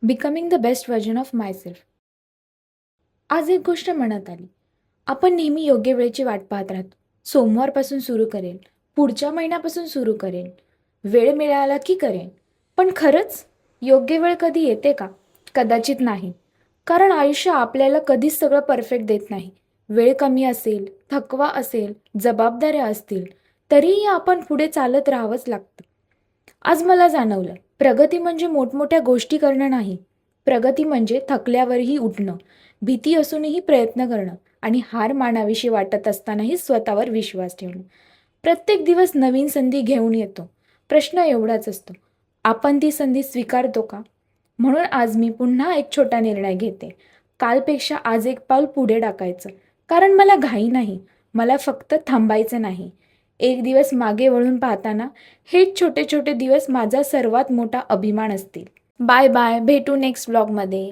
Becoming the best version of myself. आज एक गोष्ट मनात आली. आपण नेहमी योग्य वेळेची वाट पाहत राहतो. सोमवारपासून सुरू करेल, पुढच्या महिन्यापासून सुरू करेल, वेळ मिळाला की करेन. पण खरंच योग्य वेळ कधी येते का? कदाचित नाही. कारण आयुष्य आपल्याला कधीच सगळं परफेक्ट देत नाही. वेळ कमी असेल, थकवा असेल, जबाबदाऱ्या असतील, तरीही आपण पुढे चालत राहावंच लागतं. आज मला जाणवलं, प्रगती म्हणजे मोठमोठ्या गोष्टी करणं नाही. प्रगती म्हणजे थकल्यावरही उठणं, भीती असूनही प्रयत्न करणं आणि हार मानावीशी वाटत असतानाही स्वतःवर विश्वास ठेवणं. प्रत्येक दिवस नवीन संधी घेऊन येतो. प्रश्न एवढाच असतो, आपण ती संधी स्वीकारतो का? म्हणून आज मी पुन्हा एक छोटा निर्णय घेते. कालपेक्षा आज एक पाऊल पुढे टाकायचं. कारण मला घाई नाही, मला फक्त थांबायचं नाही. एक दिवस मागे वळून पाहताना हेच छोटे छोटे दिवस माझा सर्वात मोठा अभिमान असतील. बाय बाय, भेटू नेक्स्ट व्लॉगमध्ये.